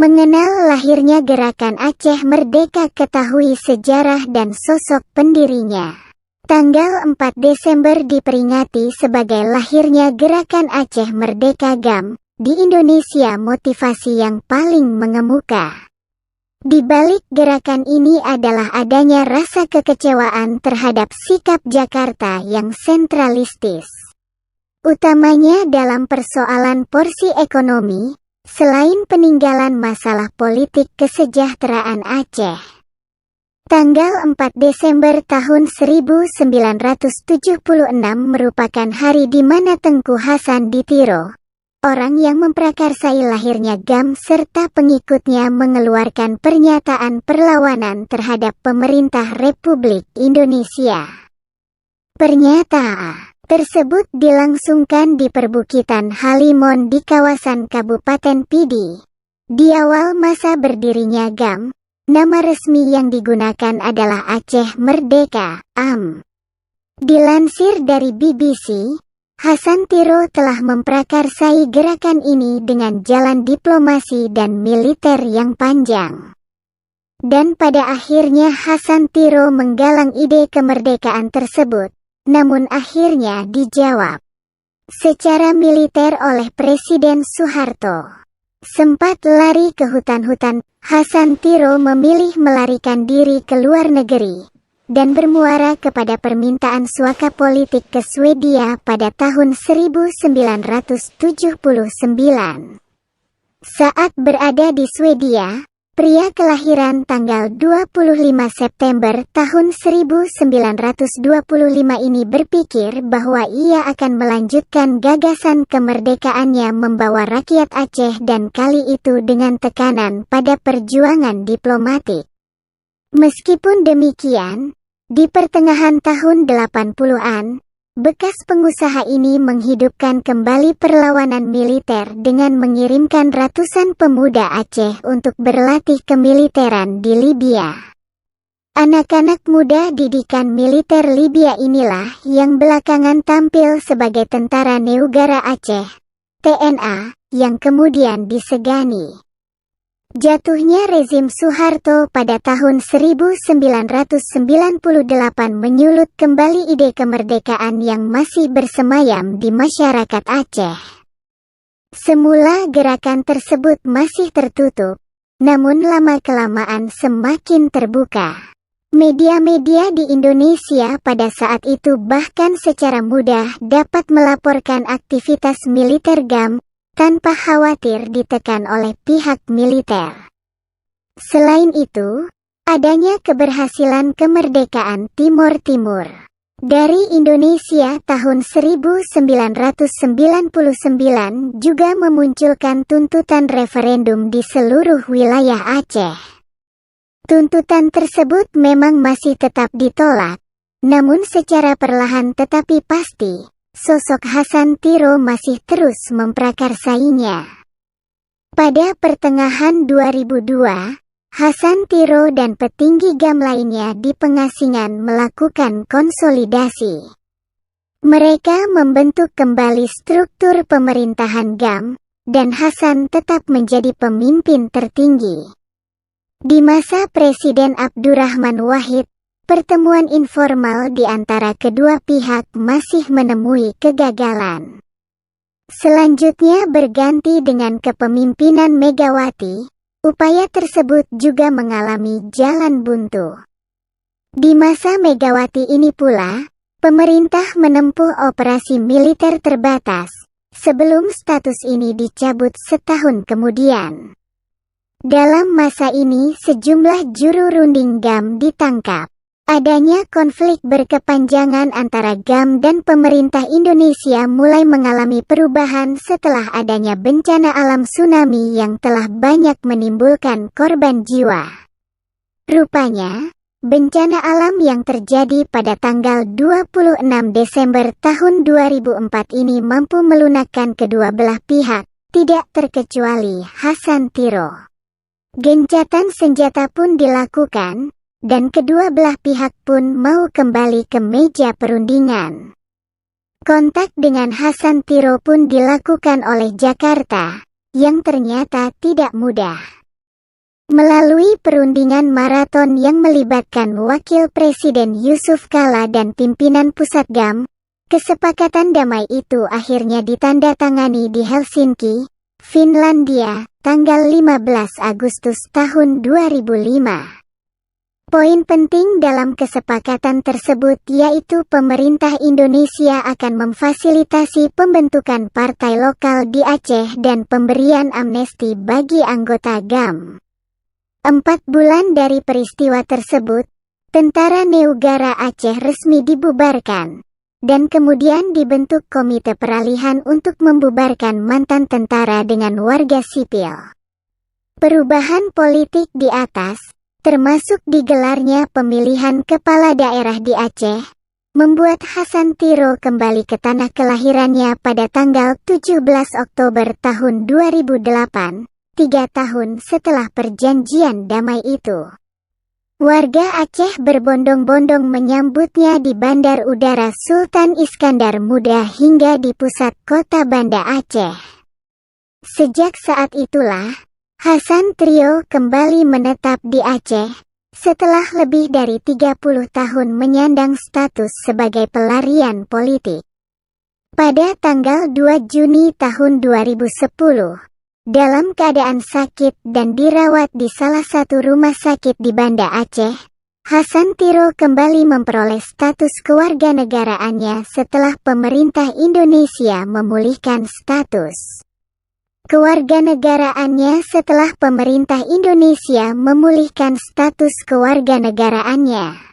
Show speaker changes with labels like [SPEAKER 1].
[SPEAKER 1] Mengenal lahirnya Gerakan Aceh Merdeka, ketahui sejarah dan sosok pendirinya. Tanggal 4 Desember diperingati sebagai lahirnya Gerakan Aceh Merdeka GAM. Di Indonesia, motivasi yang paling mengemuka di balik gerakan ini adalah adanya rasa kekecewaan terhadap sikap Jakarta yang sentralistis, utamanya dalam persoalan porsi ekonomi, selain peninggalan masalah politik kesejahteraan Aceh. Tanggal 4 Desember tahun 1976 merupakan hari di mana Tengku Hasan Ditiro, orang yang memprakarsai lahirnya GAM serta pengikutnya, mengeluarkan pernyataan perlawanan terhadap pemerintah Republik Indonesia. Pernyataan tersebut dilangsungkan di perbukitan Halimon di kawasan Kabupaten Pidi. Di awal masa berdirinya GAM, nama resmi yang digunakan adalah Aceh Merdeka, AM. Dilansir dari BBC, Hasan Tiro telah memprakarsai gerakan ini dengan jalan diplomasi dan militer yang panjang. Dan pada akhirnya Hasan Tiro menggalang ide kemerdekaan tersebut, namun akhirnya dijawab secara militer oleh Presiden Soeharto. Sempat lari ke hutan-hutan, Hasan Tiro memilih melarikan diri ke luar negeri dan bermuara kepada permintaan suaka politik ke Swedia pada tahun 1979. Saat berada di Swedia, pria kelahiran tanggal 25 September tahun 1925 ini berpikir bahwa ia akan melanjutkan gagasan kemerdekaannya membawa rakyat Aceh, dan kali itu dengan tekanan pada perjuangan diplomatik. Meskipun demikian, di pertengahan tahun 80-an, bekas pengusaha ini menghidupkan kembali perlawanan militer dengan mengirimkan ratusan pemuda Aceh untuk berlatih kemiliteran di Libya. Anak-anak muda didikan militer Libya inilah yang belakangan tampil sebagai Tentara Neugara Aceh, TNA, yang kemudian disegani. Jatuhnya rezim Soeharto pada tahun 1998 menyulut kembali ide kemerdekaan yang masih bersemayam di masyarakat Aceh. Semula gerakan tersebut masih tertutup, namun lama-kelamaan semakin terbuka. Media-media di Indonesia pada saat itu bahkan secara mudah dapat melaporkan aktivitas militer GAM, tanpa khawatir ditekan oleh pihak militer. Selain itu, adanya keberhasilan kemerdekaan Timor Timur dari Indonesia tahun 1999 juga memunculkan tuntutan referendum di seluruh wilayah Aceh. Tuntutan tersebut memang masih tetap ditolak, namun secara perlahan tetapi pasti, sosok Hasan Tiro masih terus memprakarsainya. Pada pertengahan 2002, Hasan Tiro dan petinggi GAM lainnya di pengasingan melakukan konsolidasi. Mereka membentuk kembali struktur pemerintahan GAM, dan Hasan tetap menjadi pemimpin tertinggi. Di masa Presiden Abdurrahman Wahid, pertemuan informal di antara kedua pihak masih menemui kegagalan. Selanjutnya berganti dengan kepemimpinan Megawati, upaya tersebut juga mengalami jalan buntu. Di masa Megawati ini pula, pemerintah menempuh operasi militer terbatas, sebelum status ini dicabut setahun kemudian. Dalam masa ini sejumlah juru runding GAM ditangkap. Adanya konflik berkepanjangan antara GAM dan pemerintah Indonesia mulai mengalami perubahan setelah adanya bencana alam tsunami yang telah banyak menimbulkan korban jiwa. Rupanya, bencana alam yang terjadi pada tanggal 26 Desember tahun 2004 ini mampu melunakkan kedua belah pihak, tidak terkecuali Hasan Tiro. Gencatan senjata pun dilakukan, dan kedua belah pihak pun mau kembali ke meja perundingan. Kontak dengan Hasan Tiro pun dilakukan oleh Jakarta, yang ternyata tidak mudah. Melalui perundingan maraton yang melibatkan Wakil Presiden Yusuf Kala dan pimpinan Pusat GAM, kesepakatan damai itu akhirnya ditandatangani di Helsinki, Finlandia, tanggal 15 Agustus tahun 2005. Poin penting dalam kesepakatan tersebut yaitu pemerintah Indonesia akan memfasilitasi pembentukan partai lokal di Aceh dan pemberian amnesti bagi anggota GAM. 4 bulan dari peristiwa tersebut, Tentara Neugara Aceh resmi dibubarkan, dan kemudian dibentuk komite peralihan untuk membubarkan mantan tentara dengan warga sipil. Perubahan politik di atas, termasuk digelarnya pemilihan kepala daerah di Aceh, membuat Hasan Tiro kembali ke tanah kelahirannya pada tanggal 17 Oktober tahun 2008. 3 tahun setelah perjanjian damai itu. Warga Aceh berbondong-bondong menyambutnya di Bandar Udara Sultan Iskandar Muda hingga di pusat kota Banda Aceh. Sejak saat itulah, Hasan Trio kembali menetap di Aceh, setelah lebih dari 30 tahun menyandang status sebagai pelarian politik. Pada tanggal 2 Juni tahun 2010, dalam keadaan sakit dan dirawat di salah satu rumah sakit di Banda Aceh, Hasan Tiro kembali memperoleh status kewarganegaraannya setelah pemerintah Indonesia memulihkan status kewarganegaraannya setelah pemerintah Indonesia memulihkan status kewarganegaraannya.